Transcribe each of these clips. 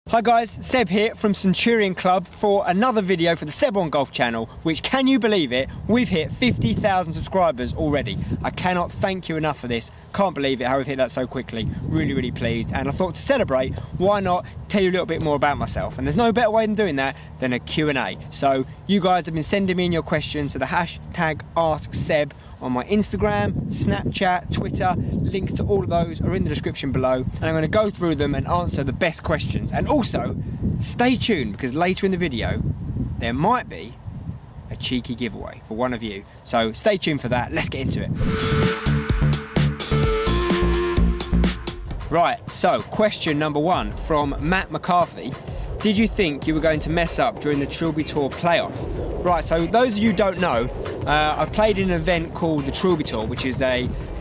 Hi guys, Seb here from Centurion Club for another video for the Seb on Golf channel, which, can you believe it, we've hit 50,000 subscribers already. I cannot thank you enough for this. Can't believe it how we've hit that so quickly. Really pleased, and I thought to celebrate, why not tell you a little bit more about myself? And there's no better way than doing that than a Q&A. So you guys have been sending me in your questions to the hashtag AskSeb on my Instagram, Snapchat, Twitter. Links to all of those are in the description below, and I'm going to go through them and answer the best questions. And also, stay tuned, because later in the video there might be a cheeky giveaway for one of you. So stay tuned for that. Let's get into it. Right, so question number one from Matt McCarthy. Did you think you were going to mess up during the Trilby Tour playoff? Right, so those of you who don't know, I played in an event called the Trilby Tour, which is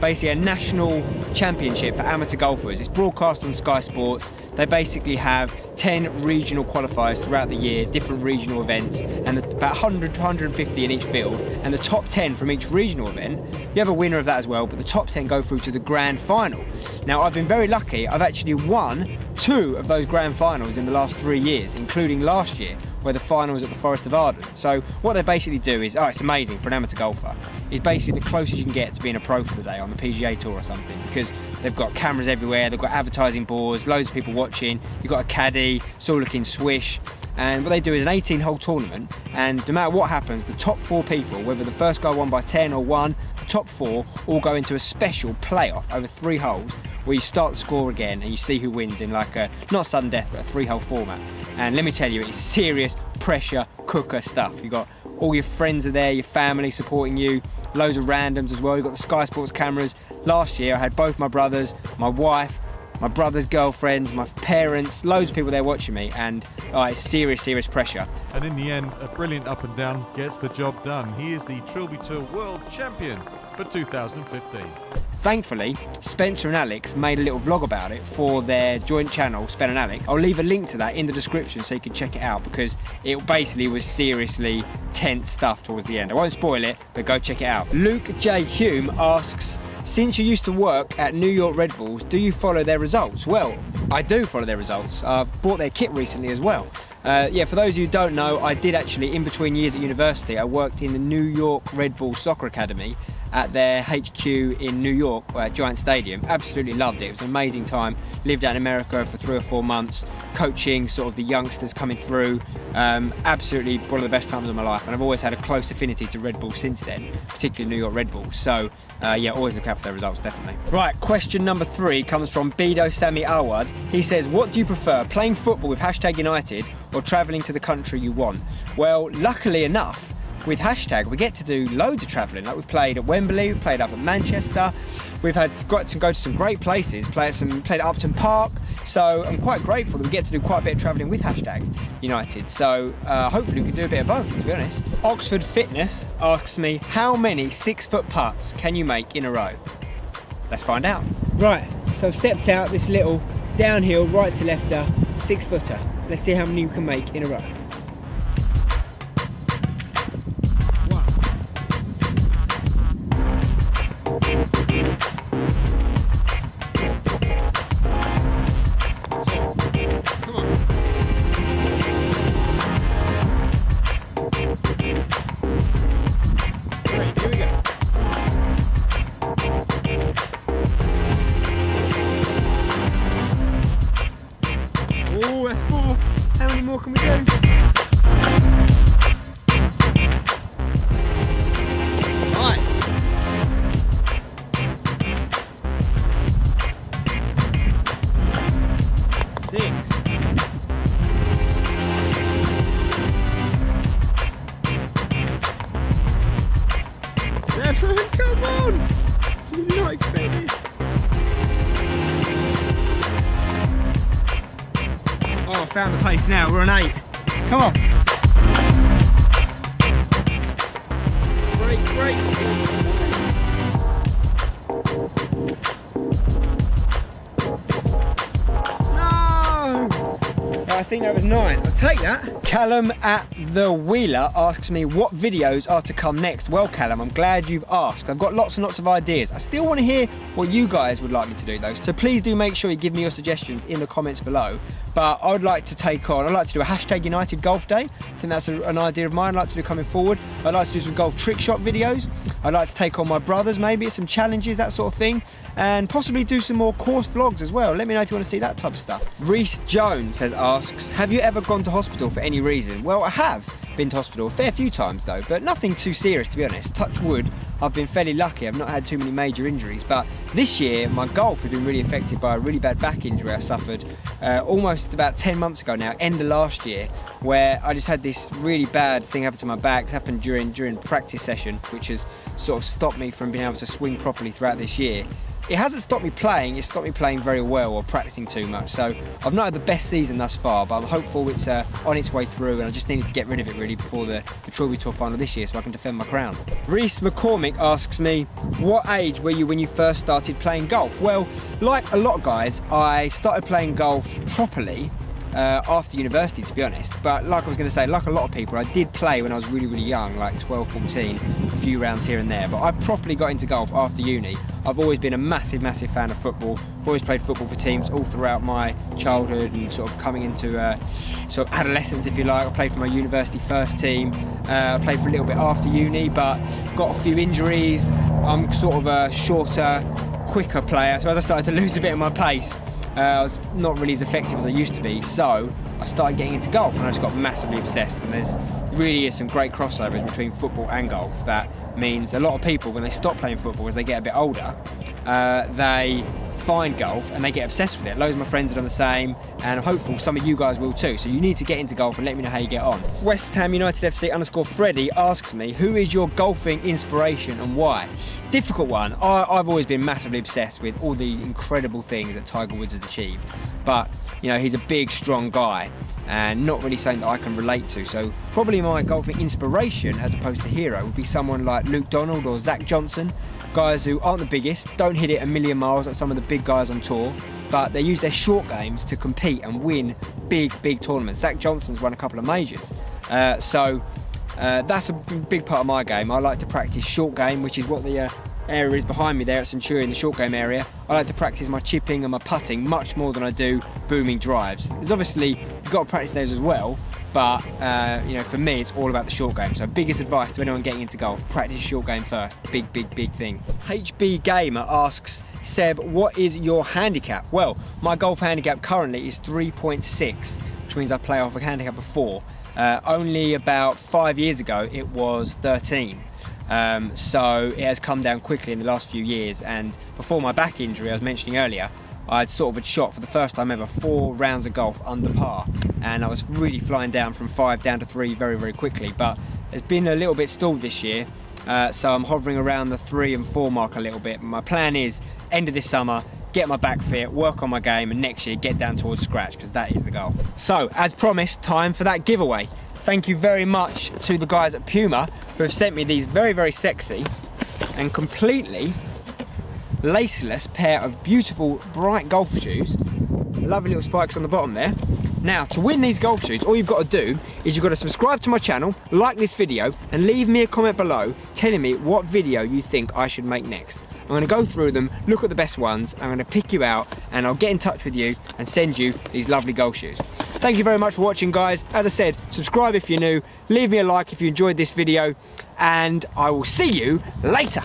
basically a national championship for amateur golfers. It's broadcast on Sky Sports. They basically have 10 regional qualifiers throughout the year, different regional events, and about 100 to 150 in each field. And the top 10 from each regional event, you have a winner of that as well, but the top 10 go through to the grand final. Now, I've been very lucky. I've actually won 2 of those grand finals in the last 3 years, including last year, where the final was at the Forest of Arden. So what they basically do is, it's amazing for an amateur golfer, it's basically the closest you can get to being a pro for the day on the PGA Tour or something, because they've got cameras everywhere, they've got advertising boards, loads of people watching, you've got a caddy, it's all looking swish. And what they do is an 18-hole tournament, and no matter what happens, the top 4 people, whether the first guy won by 10 or 1, the top 4 all go into a special playoff over 3 holes, where you start the score again and you see who wins in like a, not sudden death, but a 3-hole format. And let me tell you, it's serious pressure cooker stuff. You've got all your friends are there, your family supporting you, loads of randoms as well. You've got the Sky Sports cameras. Last year I had both my brothers, my wife, my brother's girlfriends, my parents, loads of people there watching me, and it's serious pressure. And in the end, a brilliant up and down gets the job done. He is the Trilby Tour World Champion for 2015. Thankfully, Spencer and Alex made a little vlog about it for their joint channel, Spen and Alex. I'll leave a link to that in the description so you can check it out, because it basically was seriously tense stuff towards the end. I won't spoil it, but go check it out. Luke J. Hume asks, since you used to work at New York Red Bulls, do you follow their results? Well, I do follow their results. I've bought their kit recently as well. For those of you who don't know, I did actually, in between years at university, I worked in the New York Red Bull Soccer Academy at their HQ in New York at Giant Stadium. Absolutely loved it. It was an amazing time. Lived out in America for 3 or 4 months, coaching sort of the youngsters coming through. Absolutely one of the best times of my life, and I've always had a close affinity to Red Bull since then, particularly New York Red Bull. So always look out for their results, definitely. Right, question number 3 comes from Bido Sami Awad. He says, what do you prefer, playing football with hashtag United or travelling to the country you want? Well, luckily enough, with hashtag we get to do loads of travelling. Like, we've played at Wembley, we've played up at Manchester, we've got to go to some great places, played at Upton Park, so I'm quite grateful that we get to do quite a bit of travelling with hashtag United. So hopefully we can do a bit of both, to be honest. Oxford Fitness asks me, how many 6-foot putts can you make in a row? Let's find out. Right, so I've stepped out this little downhill right to lefter 6-footer. Let's see how many we can make in a row. Oh, that's 4. How many more can we do? 5. 6. 7. Come on! Did not expect it. Oh, I found the pace now. We're on 8. Come on. Great. No! I think that was 9. I'll take that. Callum at the Wheeler asks me what videos are to come next. Well, Callum, I'm glad you've asked. I've got lots and lots of ideas. I still want to hear what you guys would like me to do though. So please do make sure you give me your suggestions in the comments below. But I'd like to I'd like to do a hashtag United Golf Day. I think that's an idea of mine I'd like to do coming forward. I'd like to do some golf trick shot videos. I'd like to take on my brothers, maybe some challenges, that sort of thing. And possibly do some more course vlogs as well. Let me know if you want to see that type of stuff. Reese Jones asks, have you ever gone to hospital for any reason? Well, I have been to hospital a fair few times though, but nothing too serious to be honest. Touch wood, I've been fairly lucky. I've not had too many major injuries, but this year my golf has been really affected by a really bad back injury I suffered almost about 10 months ago now, end of last year, where I just had this really bad thing happen to my back. It happened during practice session, which has sort of stopped me from being able to swing properly throughout this year. It hasn't stopped me playing, it's stopped me playing very well or practicing too much. So I've not had the best season thus far, but I'm hopeful it's on its way through, and I just needed to get rid of it really before the Trilby Tour final this year so I can defend my crown. Reese McCormick asks me, what age were you when you first started playing golf? Well, like a lot of guys, I started playing golf properly after university, to be honest. But like I was going to say, like a lot of people, I did play when I was really, really young, like 12, 14, a few rounds here and there. But I properly got into golf after uni. I've always been a massive, massive fan of football. I've always played football for teams all throughout my childhood and sort of coming into sort of adolescence, if you like. I played for my university first team. I played for a little bit after uni, but got a few injuries. I'm sort of a shorter, quicker player. So as I started to lose a bit of my pace, I was not really as effective as I used to be, so I started getting into golf and I just got massively obsessed. And there's really is some great crossovers between football and golf. That means a lot of people, when they stop playing football as they get a bit older, they find golf and they get obsessed with it. Loads of my friends have done the same, and I'm hopeful some of you guys will too. So you need to get into golf and let me know how you get on. West Ham United FC _Freddie asks me, who is your golfing inspiration and why? Difficult one. I've always been massively obsessed with all the incredible things that Tiger Woods has achieved. But, you know, he's a big, strong guy and not really something that I can relate to. So probably my golfing inspiration as opposed to hero would be someone like Luke Donald or Zach Johnson. Guys who aren't the biggest, don't hit it a million miles like some of the big guys on tour, but they use their short games to compete and win big, big tournaments. Zach Johnson's won a couple of majors. So that's a big part of my game. I like to practice short game, which is what the area is behind me there at Centurion, the short game area. I like to practice my chipping and my putting much more than I do booming drives. There's obviously, you've got to practice those as well, but you know, for me it's all about the short game. So biggest advice to anyone getting into golf, practice short game first. Big, big, big thing. HB Gamer asks, Seb, what is your handicap? Well, my golf handicap currently is 3.6, which means I play off a handicap of 4. Only about 5 years ago it was 13. So it has come down quickly in the last few years, and before my back injury I was mentioning earlier, I'd sort of had shot for the first time ever 4 rounds of golf under par, and I was really flying down from 5 down to 3 very, very quickly. But it's been a little bit stalled this year, so I'm hovering around the 3 and 4 mark a little bit. My plan is end of this summer, get my back fit, work on my game, and next year get down towards scratch, because that is the goal. So as promised, time for that giveaway. Thank you very much to the guys at Puma who have sent me these very, very sexy and completely laceless pair of beautiful bright golf shoes. Lovely little spikes on the bottom there. Now, to win these golf shoes, all you've got to do is you've got to subscribe to my channel, like this video, and leave me a comment below telling me what video you think I should make next. I'm going to go through them, look at the best ones, I'm going to pick you out, and I'll get in touch with you and send you these lovely golf shoes. Thank you very much for watching, guys. As I said, subscribe if you're new, leave me a like if you enjoyed this video, and I will see you later.